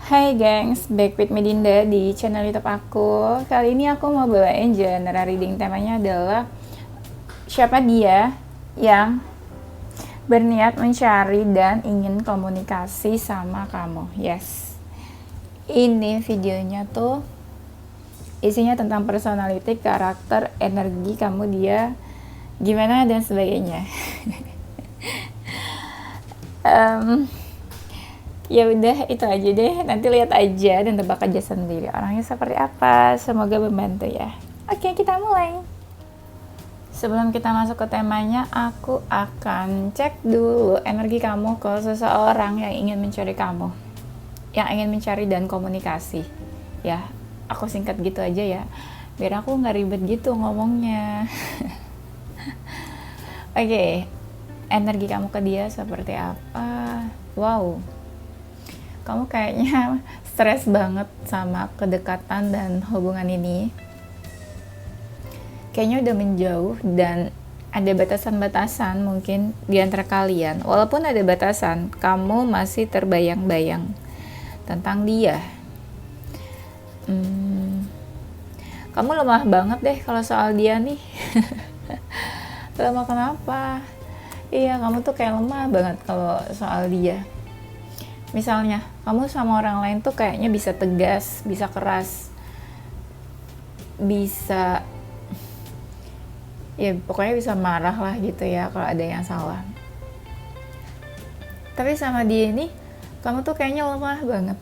Hai gengs, back with Medinda di channel YouTube aku. Kali ini aku mau bawain general reading. Temanya adalah siapa dia yang berniat mencari dan ingin komunikasi sama kamu. Yes, ini videonya tuh isinya tentang personality, karakter, energi kamu dia gimana dan sebagainya. Ya udah itu aja deh, nanti lihat aja dan tebak aja sendiri orangnya seperti apa. Semoga membantu ya. Oke, kita mulai. Sebelum kita masuk ke temanya, aku akan cek dulu energi kamu ke seseorang yang ingin mencari kamu, yang ingin mencari dan komunikasi. Ya, aku singkat gitu aja ya, biar aku nggak ribet gitu ngomongnya. Oke, energi kamu ke dia seperti apa? Wow, kamu kayaknya stres banget sama kedekatan dan hubungan ini. Kayaknya udah menjauh dan ada batasan-batasan mungkin di antara kalian. Walaupun ada batasan, kamu masih terbayang-bayang tentang dia. Kamu lemah banget deh kalau soal dia nih. Lemah kenapa? Iya, kamu tuh kayak lemah banget kalau soal dia. Misalnya, kamu sama orang lain tuh kayaknya bisa tegas, bisa keras, bisa, ya pokoknya bisa marah lah gitu ya kalau ada yang salah. Tapi sama dia ini, kamu tuh kayaknya lemah banget.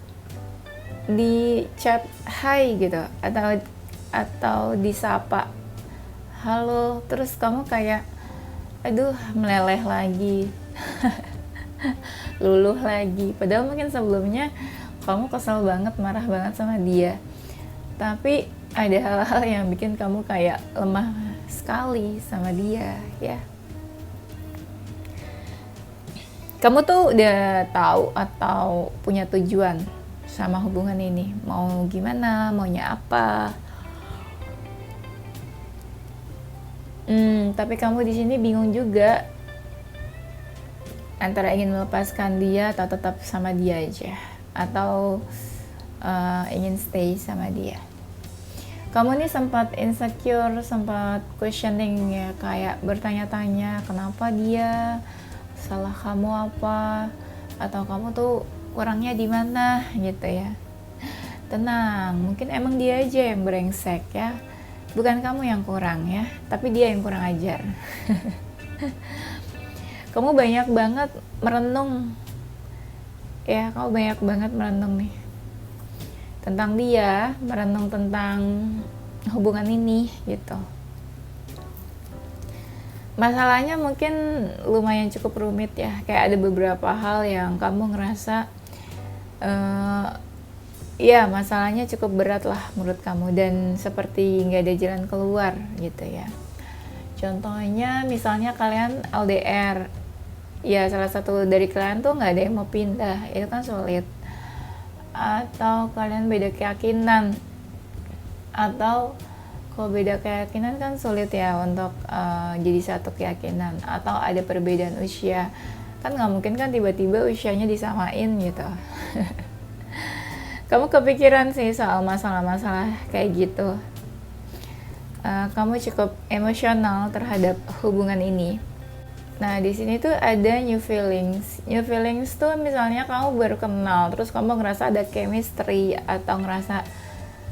Di chat hai gitu, atau disapa halo, terus kamu kayak, aduh meleleh lagi. Luluh lagi, padahal mungkin sebelumnya kamu kesel banget, marah banget sama dia, tapi ada hal-hal yang bikin kamu kayak lemah sekali sama dia ya. Kamu tuh udah tahu atau punya tujuan sama hubungan ini, mau gimana, maunya apa. Tapi kamu di sini bingung juga antara ingin melepaskan dia atau tetap sama dia aja, atau ingin stay sama dia. Kamu nih sempat insecure, sempat questioning ya, kayak bertanya-tanya kenapa dia, salah kamu apa, atau kamu tuh kurangnya di mana gitu ya. Tenang, mungkin emang dia aja yang brengsek ya, bukan kamu yang kurang ya, tapi dia yang kurang ajar. Kamu banyak banget merenung ya, kamu banyak banget merenung nih tentang dia, merenung tentang hubungan ini gitu. Masalahnya mungkin lumayan cukup rumit ya, kayak ada beberapa hal yang kamu ngerasa ya masalahnya cukup berat lah menurut kamu, dan seperti nggak ada jalan keluar gitu ya. Contohnya misalnya kalian LDR, ya salah satu dari kalian tuh nggak ada yang mau pindah, itu kan sulit. Atau kalian beda keyakinan, atau kalau beda keyakinan kan sulit ya untuk jadi satu keyakinan, atau ada perbedaan usia, kan nggak mungkin kan tiba-tiba usianya disamain gitu. Kamu kepikiran sih soal masalah-masalah kayak gitu. Kamu cukup emosional terhadap hubungan ini. Nah, di sini tuh ada new feelings. New feelings tuh misalnya kamu baru kenal, terus kamu ngerasa ada chemistry atau ngerasa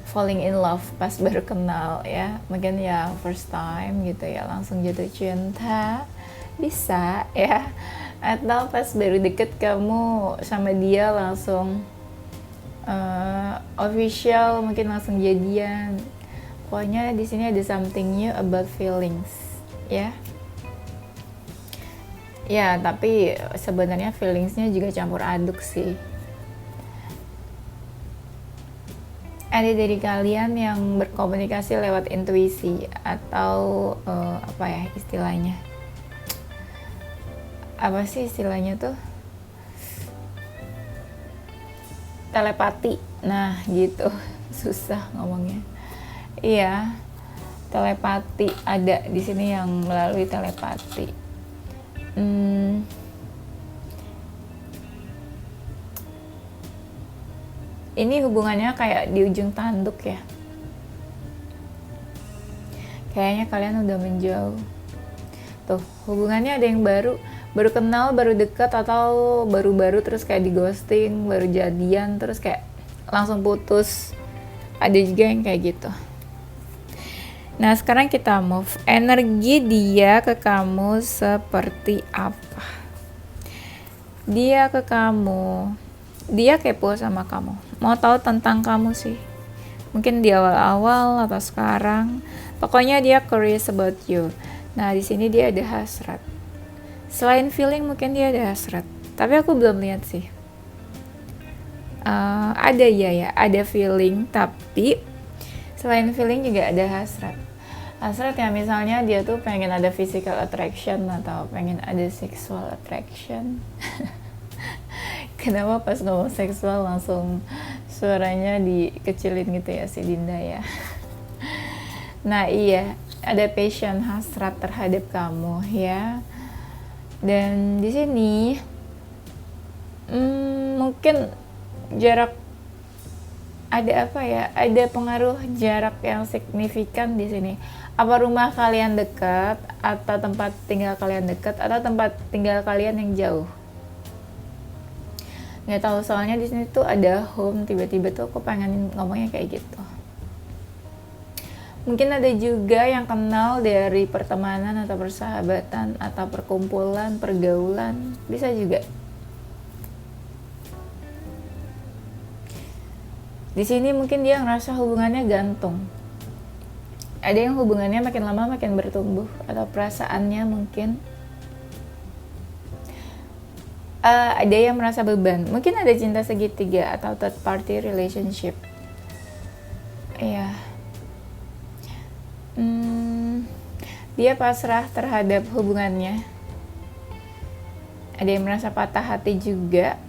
falling in love pas baru kenal ya. Mungkin ya first time gitu ya, langsung jatuh cinta. Bisa ya. Atau pas baru deket kamu sama dia langsung official, mungkin langsung jadian. Pokoknya di sini ada something new about feelings ya. Ya, tapi sebenarnya feelingsnya juga campur aduk sih. Ada dari kalian yang berkomunikasi lewat intuisi atau apa ya istilahnya? Apa sih istilahnya tuh? Telepati. Nah, gitu. Susah ngomongnya. Iya, telepati ada di sini yang melalui telepati. Ini hubungannya kayak di ujung tanduk ya. Kayaknya kalian udah menjauh. Tuh, hubungannya ada yang baru kenal, baru dekat, atau baru-baru terus kayak di ghosting, baru jadian terus kayak langsung putus. Ada juga yang kayak gitu. Nah, sekarang kita move. Energi dia ke kamu seperti apa? Dia ke kamu, dia kepo sama kamu, mau tahu tentang kamu sih. Mungkin di awal-awal atau sekarang. Pokoknya dia curious about you. Nah, di sini dia ada hasrat. Selain feeling, mungkin dia ada hasrat. Tapi aku belum lihat sih. Ada ya, ada feeling. Tapi selain feeling juga ada hasrat. Hasrat ya, misalnya dia tuh pengen ada physical attraction atau pengen ada sexual attraction. Kenapa pas ngomong seksual langsung suaranya dikecilin gitu ya si Dinda ya. Nah iya, ada passion, hasrat terhadap kamu ya. Dan di sini mungkin jarak, ada apa ya? Ada pengaruh jarak yang signifikan di sini. Apa rumah kalian dekat, atau tempat tinggal kalian dekat, atau tempat tinggal kalian yang jauh? Nggak tahu, soalnya di sini tuh ada home, tiba-tiba tuh aku pengen ngomongnya kayak gitu. Mungkin ada juga yang kenal dari pertemanan atau persahabatan atau perkumpulan, pergaulan, bisa juga. Di sini mungkin dia ngerasa hubungannya gantung. Ada yang hubungannya makin lama makin bertumbuh, atau perasaannya mungkin. Ada yang merasa beban. Mungkin ada cinta segitiga atau third party relationship. Iya. Dia pasrah terhadap hubungannya. Ada yang merasa patah hati juga.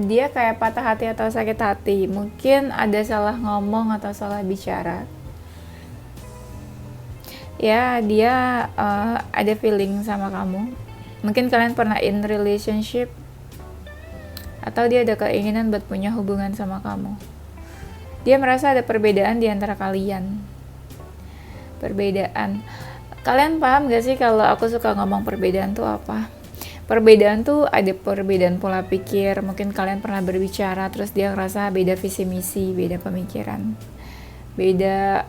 Dia kayak patah hati atau sakit hati. Mungkin ada salah ngomong atau salah bicara. Ya, dia ada feeling sama kamu. Mungkin kalian pernah in relationship, atau dia ada keinginan buat punya hubungan sama kamu. Dia merasa ada perbedaan di antara kalian. Perbedaan. Kalian paham gak sih kalau aku suka ngomong perbedaan tuh apa? Perbedaan tuh ada perbedaan pola pikir. Mungkin kalian pernah berbicara, terus dia ngerasa beda visi misi, beda pemikiran, beda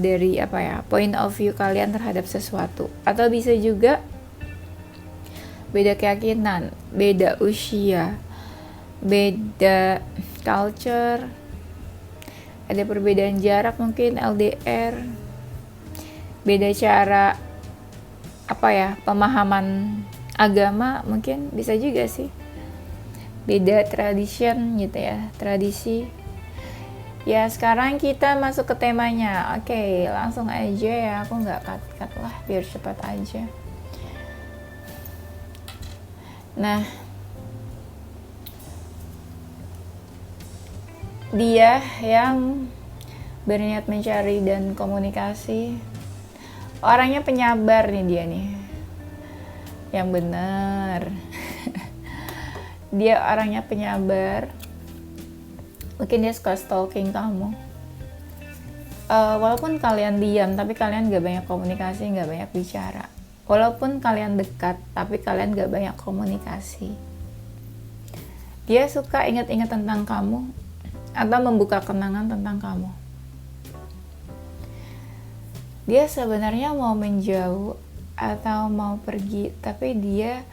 dari apa ya, point of view kalian terhadap sesuatu. Atau bisa juga beda keyakinan, beda usia, beda culture, ada perbedaan jarak, mungkin LDR, beda cara apa ya, pemahaman agama, mungkin bisa juga sih, beda tradition gitu ya, tradisi. Ya, sekarang kita masuk ke temanya. Oke, langsung aja ya, aku nggak cut lah biar cepat aja. Nah, dia yang berniat mencari dan komunikasi. Orangnya penyabar nih dia nih. Yang bener. Dia orangnya penyabar. Mungkin dia suka stalking kamu. Walaupun kalian diam, tapi kalian gak banyak komunikasi, gak banyak bicara. Walaupun kalian dekat, tapi kalian gak banyak komunikasi. Dia suka ingat-ingat tentang kamu, atau membuka kenangan tentang kamu. Dia sebenarnya mau menjauh atau mau pergi, tapi dia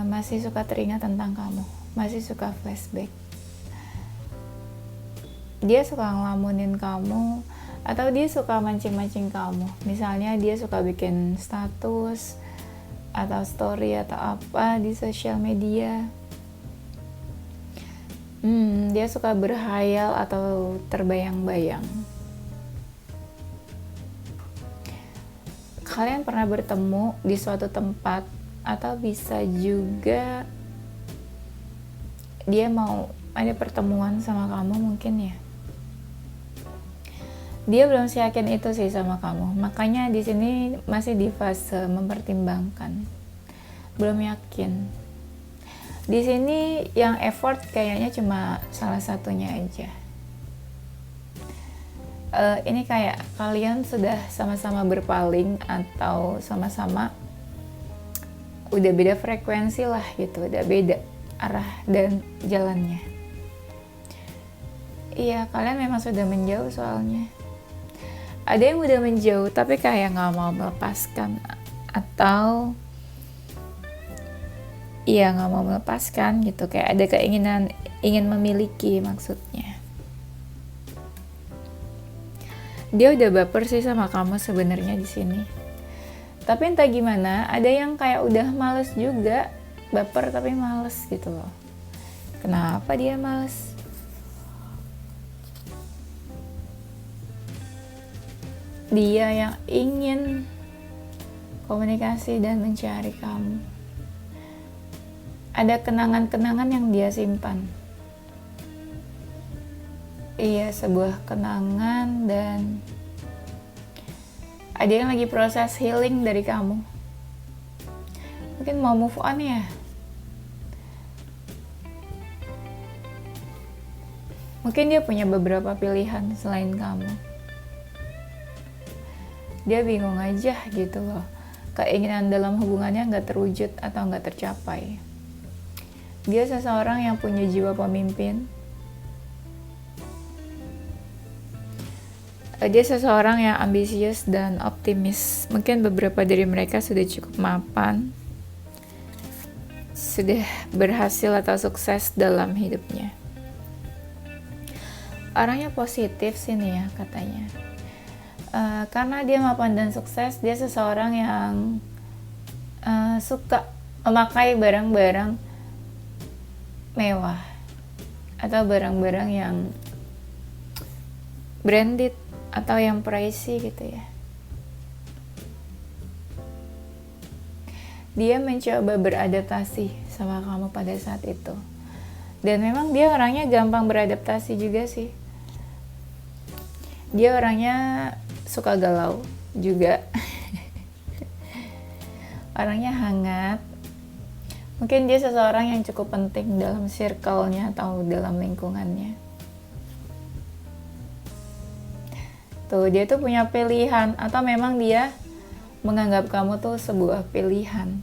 masih suka teringat tentang kamu, masih suka flashback. Dia suka ngelamunin kamu, atau dia suka mancing-mancing kamu. Misalnya dia suka bikin status atau story atau apa di sosial media. Dia suka berhayal atau terbayang-bayang. Kalian pernah bertemu di suatu tempat, atau bisa juga dia mau ada pertemuan sama kamu mungkin ya. Dia belum yakin itu sih sama kamu, makanya di sini masih di fase mempertimbangkan, belum yakin. Di sini yang effort kayaknya cuma salah satunya aja. Ini kayak kalian sudah sama-sama berpaling atau sama-sama udah beda frekuensi lah gitu, udah beda arah dan jalannya. Iya, kalian memang sudah menjauh soalnya. Ada yang udah menjauh tapi kayak nggak mau melepaskan, atau iya nggak mau melepaskan gitu, kayak ada keinginan ingin memiliki maksudnya. Dia udah baper sih sama kamu sebenarnya di sini. Tapi entah gimana, ada yang kayak udah males juga, baper tapi males gitu loh. Kenapa dia males? Dia yang ingin komunikasi dan mencari kamu. Ada kenangan-kenangan yang dia simpan. Iya, sebuah kenangan, dan ada yang lagi proses healing dari kamu. Mungkin mau move on ya. Mungkin dia punya beberapa pilihan selain kamu. Dia bingung aja gitu loh. Keinginan dalam hubungannya nggak terwujud atau nggak tercapai. Dia seseorang yang punya jiwa pemimpin. Dia seseorang yang ambisius dan optimis. Mungkin beberapa dari mereka sudah cukup mapan, sudah berhasil atau sukses dalam hidupnya. Orangnya positif sini ya katanya. Karena dia mapan dan sukses, dia seseorang yang suka memakai barang-barang mewah atau barang-barang yang branded atau yang pricey gitu ya. Dia mencoba beradaptasi sama kamu pada saat itu, dan memang dia orangnya gampang beradaptasi juga sih. Dia orangnya suka galau juga. Orangnya hangat. Mungkin dia seseorang yang cukup penting dalam circle-nya atau dalam lingkungannya. Tuh, dia tuh punya pilihan, atau memang dia menganggap kamu tuh sebuah pilihan.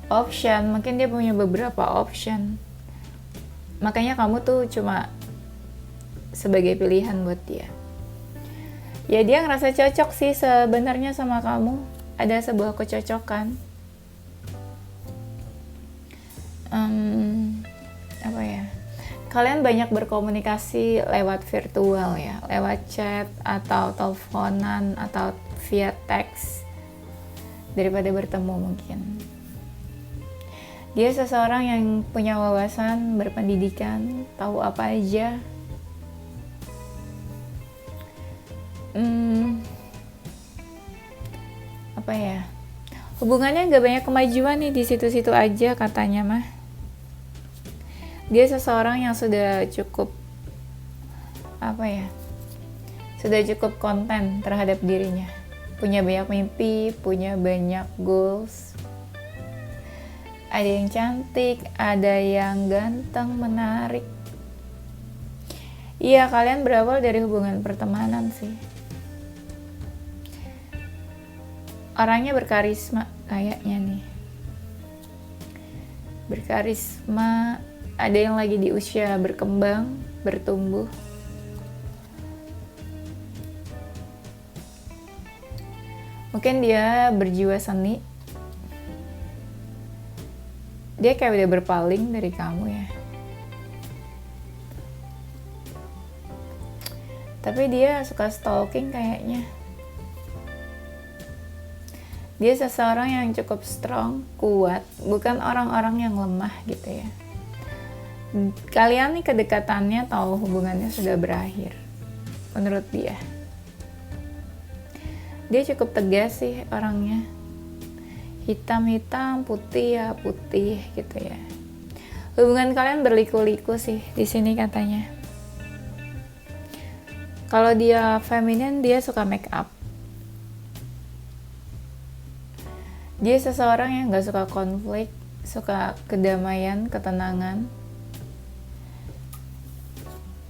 Option, mungkin dia punya beberapa option. Makanya kamu tuh cuma sebagai pilihan buat dia. Ya, dia ngerasa cocok sih sebenarnya sama kamu. Ada sebuah kecocokan. Apa ya? Kalian banyak berkomunikasi lewat virtual ya, lewat chat atau teleponan atau via teks daripada bertemu mungkin. Dia seseorang yang punya wawasan, berpendidikan, tahu apa aja. Apa ya, hubungannya gak banyak kemajuan nih, di situ-situ aja katanya mah. Dia seseorang yang sudah cukup sudah cukup konten terhadap dirinya, punya banyak mimpi, punya banyak goals. Ada yang cantik, ada yang ganteng, menarik. Iya, kalian berawal dari hubungan pertemanan sih. Orangnya berkarisma kayaknya nih. Berkarisma, ada yang lagi di usia berkembang, bertumbuh. Mungkin dia berjiwa seni. Dia kayak udah berpaling dari kamu ya. Tapi dia suka stalking kayaknya. Dia seseorang yang cukup strong, kuat, bukan orang-orang yang lemah gitu ya. Kalian nih kedekatannya atau hubungannya sudah berakhir, menurut dia. Dia cukup tegas sih orangnya. Hitam-hitam, putih ya putih gitu ya. Hubungan kalian berliku-liku sih di sini katanya. Kalau dia feminin, dia suka make up. Dia seseorang yang gak suka konflik, suka kedamaian, ketenangan.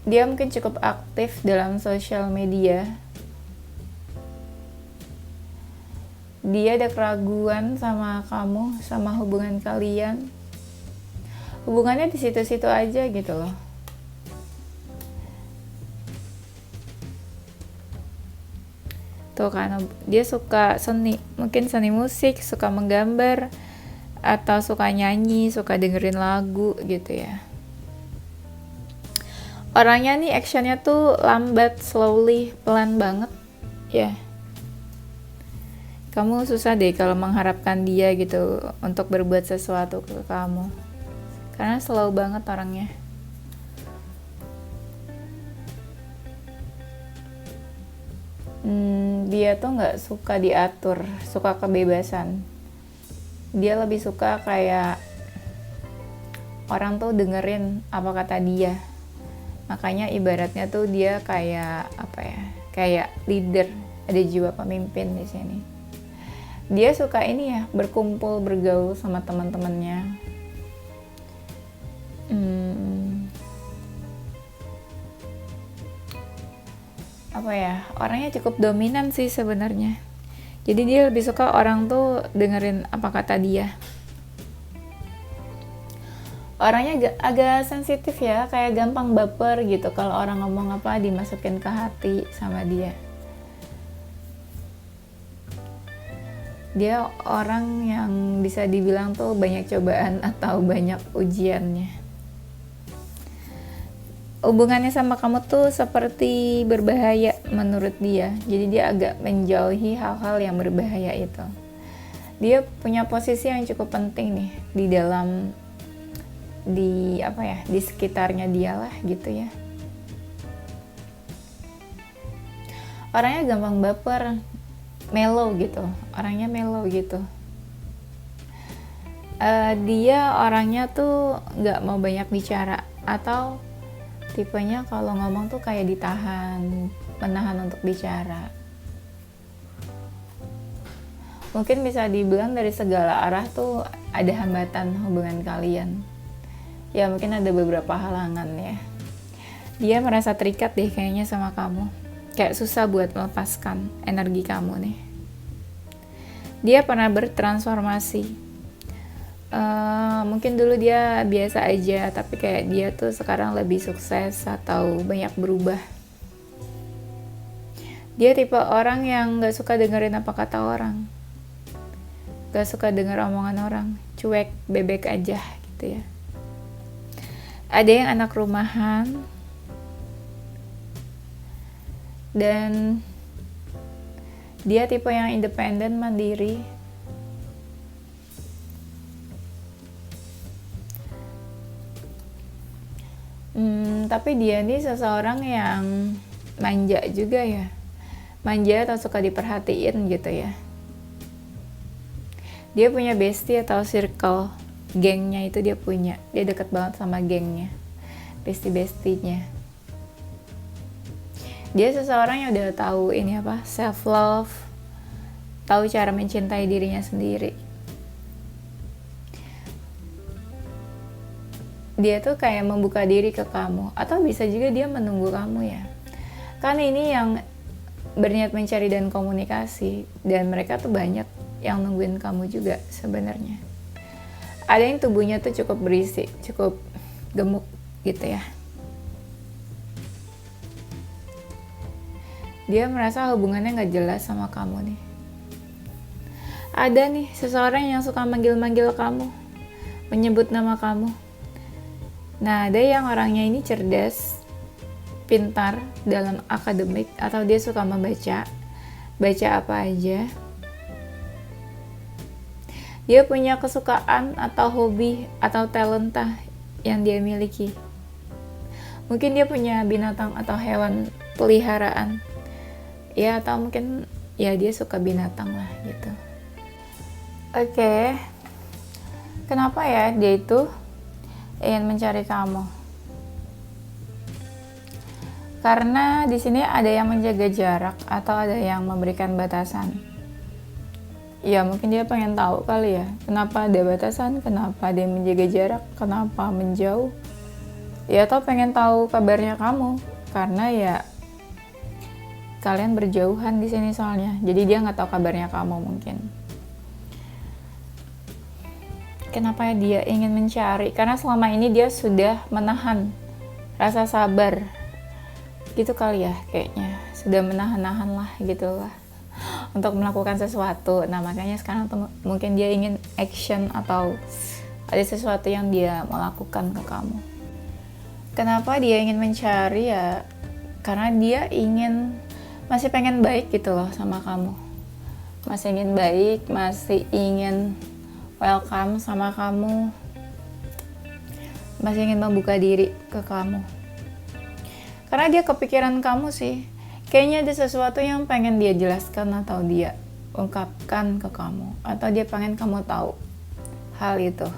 Dia mungkin cukup aktif dalam sosial media. Dia ada keraguan sama kamu, sama hubungan kalian. Hubungannya di situ-situ aja gitu loh. Tuh kan, dia suka seni, mungkin seni musik, suka menggambar, atau suka nyanyi, suka dengerin lagu gitu ya. Orangnya nih actionnya tuh lambat, slowly, pelan banget ya. Kamu susah deh kalau mengharapkan dia gitu untuk berbuat sesuatu ke kamu, karena slow banget orangnya. Dia tuh nggak suka diatur, suka kebebasan. Dia lebih suka kayak orang tuh dengerin apa kata dia. Makanya ibaratnya tuh dia kayak apa ya? Kayak leader, ada jiwa pemimpin di sini. Dia suka ini ya, berkumpul, bergaul sama teman-temannya. Apa ya, orangnya cukup dominan sih sebenarnya. Jadi dia lebih suka orang tuh dengerin apa kata dia. Orangnya agak sensitif ya, kayak gampang baper gitu. Kalau orang ngomong apa dimasukin ke hati sama dia. Dia orang yang bisa dibilang tuh banyak cobaan atau banyak ujiannya. Hubungannya sama kamu tuh seperti berbahaya menurut dia. Jadi dia agak menjauhi hal-hal yang berbahaya itu. Dia punya posisi yang cukup penting nih di sekitarnya dia lah gitu ya. Orangnya gampang baper, mellow gitu. Orangnya mellow gitu. Dia orangnya tuh nggak mau banyak bicara, atau tipenya kalau ngomong tuh kayak ditahan, menahan untuk bicara. Mungkin bisa dibilang dari segala arah tuh ada hambatan hubungan kalian. Ya mungkin ada beberapa halangan ya. Dia merasa terikat deh kayaknya sama kamu. Kayak susah buat melepaskan energi kamu nih. Dia pernah bertransformasi. Mungkin dulu dia biasa aja, tapi kayak dia tuh sekarang lebih sukses atau banyak berubah. Dia tipe orang yang gak suka dengerin apa kata orang, gak suka denger omongan orang, cuek, bebek aja gitu ya. Ada yang anak rumahan, dan dia tipe yang independen, mandiri. Tapi dia ini seseorang yang manja juga ya. Manja atau suka diperhatiin gitu ya. Dia punya bestie atau circle, gengnya itu dia punya. Dia deket banget sama gengnya, bestie-bestinya. Dia seseorang yang udah tahu ini apa, self love, tahu cara mencintai dirinya sendiri. Dia tuh kayak membuka diri ke kamu, atau bisa juga dia menunggu kamu ya. Kan ini yang berniat mencari dan komunikasi, dan mereka tuh banyak yang nungguin kamu juga sebenarnya. Ada yang tubuhnya tuh cukup berisi, cukup gemuk gitu ya. Dia merasa hubungannya gak jelas sama kamu nih. Ada nih seseorang yang suka manggil-manggil kamu, menyebut nama kamu. Nah, ada yang orangnya ini cerdas, pintar dalam akademik, atau dia suka baca apa aja. Dia punya kesukaan atau hobi atau talenta yang dia miliki. Mungkin dia punya binatang atau hewan peliharaan. Ya, atau mungkin ya dia suka binatang lah gitu. Oke. Kenapa ya dia itu ingin mencari kamu? Karena di sini ada yang menjaga jarak atau ada yang memberikan batasan. Ya mungkin dia pengen tahu kali ya, kenapa ada batasan, kenapa dia menjaga jarak, kenapa menjauh. Ya atau pengen tahu kabarnya kamu, karena ya kalian berjauhan di sini soalnya. Jadi dia nggak tahu kabarnya kamu mungkin. Kenapa dia ingin mencari? Karena selama ini dia sudah menahan rasa sabar. Gitu kali ya kayaknya. Sudah menahan-nahan lah gitu lah. Untuk melakukan sesuatu. Nah makanya sekarang mungkin dia ingin action atau ada sesuatu yang dia mau lakukan ke kamu. Kenapa dia ingin mencari ya? Karena dia masih pengen baik gitu loh sama kamu. Masih ingin baik, masih ingin welcome sama kamu. Masih ingin membuka diri ke kamu. Karena dia kepikiran kamu sih. Kayaknya ada sesuatu yang pengen dia jelaskan atau dia ungkapkan ke kamu, atau dia pengen kamu tahu hal itu.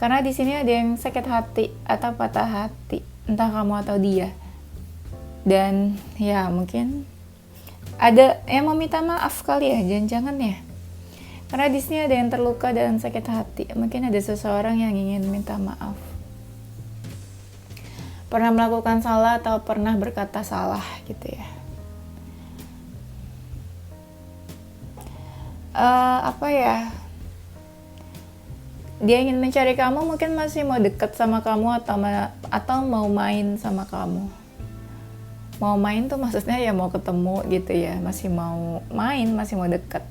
Karena di sini ada yang sakit hati atau patah hati, entah kamu atau dia. Dan ya mungkin ada yang meminta maaf kali ya, jangan-jangan ya. Karena di sini ada yang terluka dan sakit hati. Mungkin ada seseorang yang ingin minta maaf. Pernah melakukan salah atau pernah berkata salah gitu ya. Apa ya? Dia ingin mencari kamu, mungkin masih mau dekat sama kamu atau mau main sama kamu. Mau main tuh maksudnya ya mau ketemu gitu ya, masih mau main, masih mau dekat.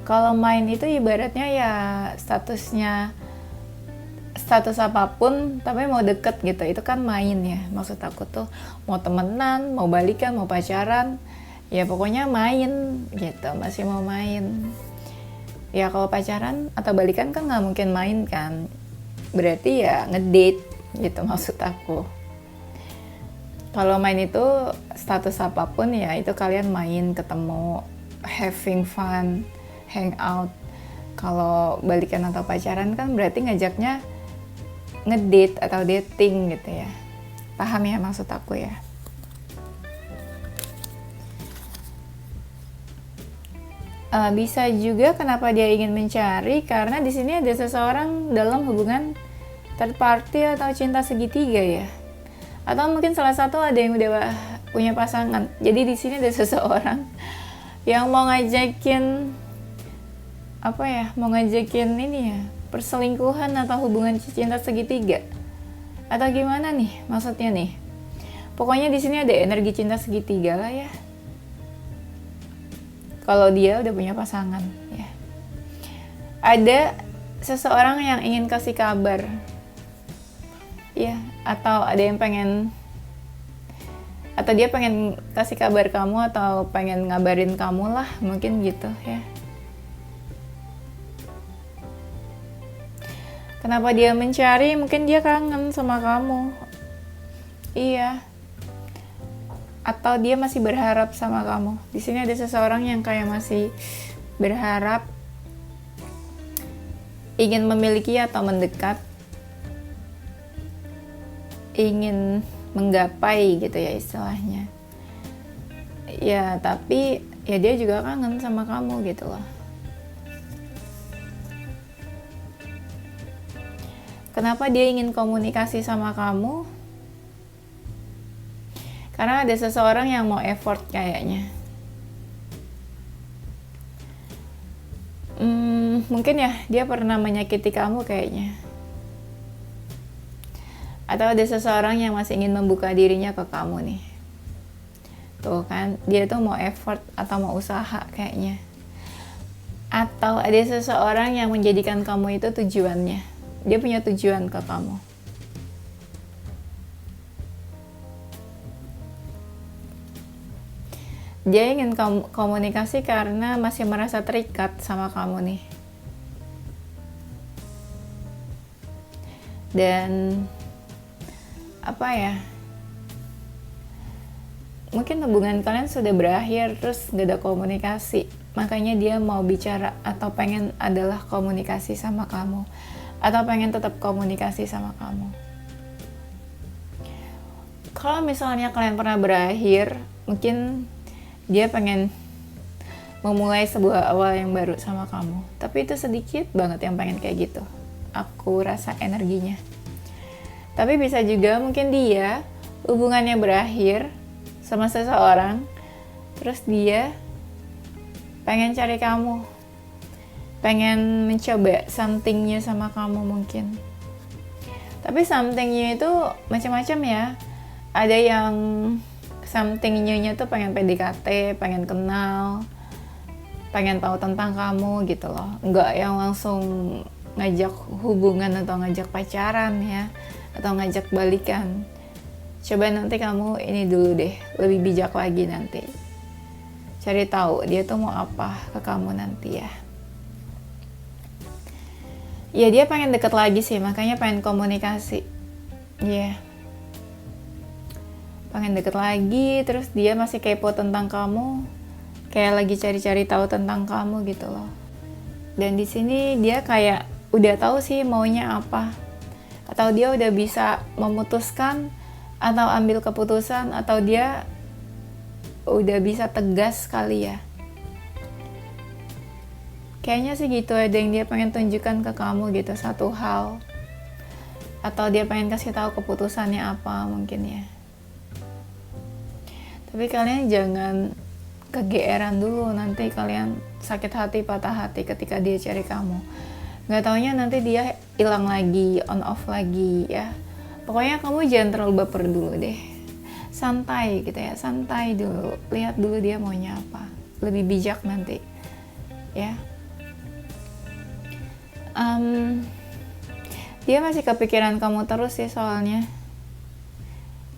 Kalau main itu ibaratnya ya status apapun tapi mau deket gitu, itu kan main ya. Maksud aku tuh mau temenan, mau balikan, mau pacaran, ya pokoknya main gitu, masih mau main. Ya kalau pacaran atau balikan kan nggak mungkin main kan, berarti ya ngedate gitu maksud aku. Kalau main itu status apapun ya itu kalian main, ketemu, having fun, hang out. Kalau balikan atau pacaran kan berarti ngajaknya ngedate atau dating gitu ya. Paham ya maksud aku ya? Bisa juga kenapa dia ingin mencari, karena di sini ada seseorang dalam hubungan third party atau cinta segitiga ya. Atau mungkin salah satu ada yang udah punya pasangan. Jadi di sini ada seseorang yang mau ngajakin ini ya, perselingkuhan atau hubungan cinta segitiga. Atau gimana nih maksudnya nih? Pokoknya di sini ada energi cinta segitiga lah ya. Kalau dia udah punya pasangan ya. Ada seseorang yang ingin kasih kabar. Ya, atau ada yang dia pengen kasih kabar kamu atau pengen ngabarin kamu lah, mungkin gitu ya. Kenapa dia mencari? Mungkin dia kangen sama kamu. Iya. Atau dia masih berharap sama kamu. Di sini ada seseorang yang kayak masih berharap, ingin memiliki atau mendekat, ingin menggapai gitu ya istilahnya. Ya, tapi ya dia juga kangen sama kamu gitu loh. Kenapa dia ingin komunikasi sama kamu? Karena ada seseorang yang mau effort kayaknya. Mungkin ya dia pernah menyakiti kamu kayaknya. Atau ada seseorang yang masih ingin membuka dirinya ke kamu nih. Tuh kan, dia tuh mau effort atau mau usaha kayaknya. Atau ada seseorang yang menjadikan kamu itu tujuannya. Dia punya tujuan ke kamu. Dia ingin komunikasi karena masih merasa terikat sama kamu nih. Dan apa ya? Mungkin hubungan kalian sudah berakhir terus gak ada komunikasi. Makanya dia mau bicara atau pengen adalah komunikasi sama kamu. Atau pengen tetap komunikasi sama kamu. Kalau misalnya kalian pernah berakhir, mungkin dia pengen memulai sebuah awal yang baru sama kamu. Tapi itu sedikit banget yang pengen kayak gitu. Aku rasa energinya. Tapi bisa juga mungkin dia hubungannya berakhir sama seseorang, terus dia pengen cari kamu, pengen mencoba something-nya sama kamu mungkin. Tapi something-nya itu macam-macam ya. Ada yang something new-nya tuh pengen PDKT, pengen kenal, pengen tahu tentang kamu gitu loh. Nggak yang langsung ngajak hubungan atau ngajak pacaran ya, atau ngajak balikan. Coba nanti kamu ini dulu deh, lebih bijak lagi nanti. Cari tahu dia tuh mau apa ke kamu nanti ya. Ya dia pengen deket lagi sih, makanya pengen komunikasi. Iya. Yeah. Pengen deket lagi, terus dia masih kepo tentang kamu. Kayak lagi cari-cari tahu tentang kamu gitu loh. Dan di sini dia kayak udah tahu sih maunya apa. Atau dia udah bisa memutuskan atau ambil keputusan, atau dia udah bisa tegas kali ya. Kayaknya sih gitu, ada yang dia pengen tunjukkan ke kamu gitu, satu hal. Atau dia pengen kasih tahu keputusannya apa mungkin ya. Tapi kalian jangan kegeeran dulu, nanti kalian sakit hati, patah hati ketika dia cari kamu. Nggak taunya nanti dia hilang lagi, on off lagi ya. Pokoknya kamu jangan terlalu baper dulu deh. Santai gitu ya, santai dulu. Lihat dulu dia maunya apa. Lebih bijak nanti ya. Dia masih kepikiran kamu terus sih soalnya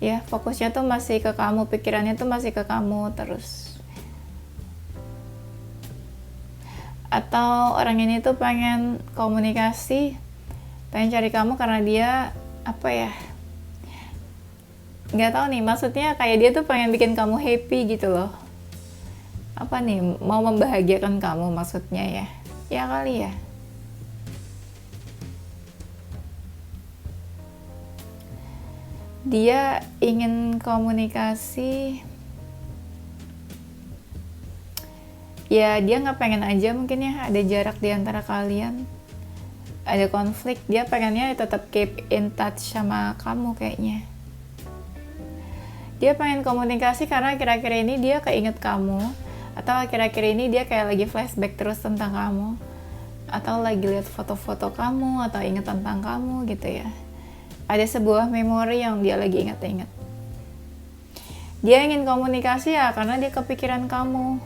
ya, fokusnya tuh masih ke kamu, pikirannya tuh masih ke kamu terus. Atau orang ini tuh pengen komunikasi, pengen cari kamu karena dia apa ya, nggak tahu nih, maksudnya kayak dia tuh pengen bikin kamu happy gitu loh. Apa nih, mau membahagiakan kamu maksudnya ya, ya kali ya. Dia ingin komunikasi ya, dia nggak pengen aja mungkin ya ada jarak di antara kalian, ada konflik. Dia pengennya tetap keep in touch sama kamu kayaknya. Dia pengen komunikasi karena akhir-akhir ini dia keinget kamu, atau akhir-akhir ini dia kayak lagi flashback terus tentang kamu, atau lagi lihat foto-foto kamu, atau inget tentang kamu gitu ya. Ada sebuah memori yang dia lagi ingat-ingat. Dia ingin komunikasi ya karena dia kepikiran kamu.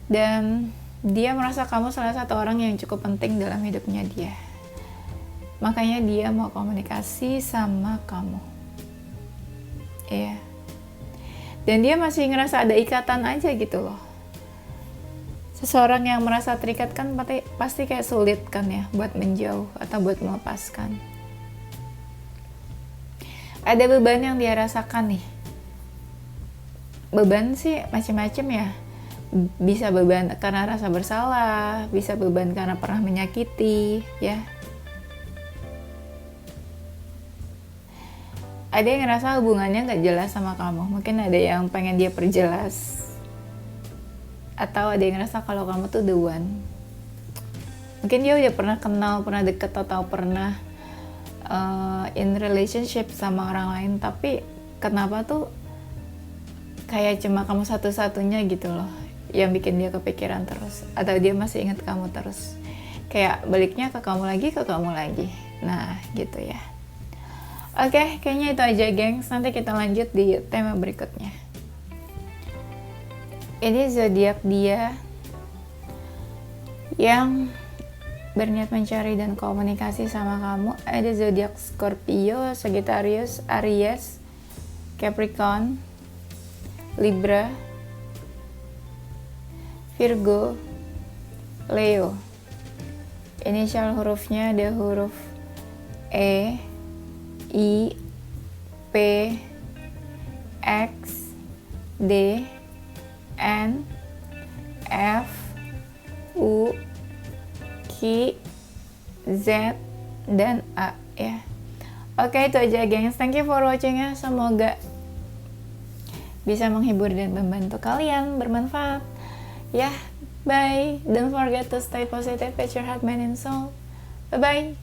Dan dia merasa kamu salah satu orang yang cukup penting dalam hidupnya dia. Makanya dia mau komunikasi sama kamu. Iya. Dan dia masih ngerasa ada ikatan aja gitu loh. Seseorang yang merasa terikat kan pasti kayak sulit kan ya buat menjauh atau buat melepaskan. Ada beban yang dia rasakan nih. Beban sih macam-macam ya. Bisa beban karena rasa bersalah, bisa beban karena pernah menyakiti, ya. Ada yang ngerasa hubungannya gak jelas sama kamu. Mungkin ada yang pengen dia perjelas. Atau ada yang ngerasa kalau kamu tuh the one. Mungkin dia udah pernah kenal, pernah deket, atau pernah in relationship sama orang lain, tapi kenapa tuh kayak cuma kamu satu-satunya gitu loh yang bikin dia kepikiran terus, atau dia masih ingat kamu terus, kayak baliknya ke kamu lagi. Nah gitu ya. Oke, kayaknya itu aja gengs. Nanti kita lanjut di tema berikutnya. Ini zodiak dia yang berniat mencari dan komunikasi sama kamu. Ada zodiak Scorpio, Sagittarius, Aries, Capricorn, Libra, Virgo, Leo. Inisial hurufnya ada huruf E, I, P, X, D, N, F, U, Q, Z, dan A ya. Oke, itu aja gengs. Thank you for watching ya. Semoga bisa menghibur dan membantu kalian, bermanfaat ya. Bye. Don't forget to stay positive with your heart, mind, and soul. Bye bye.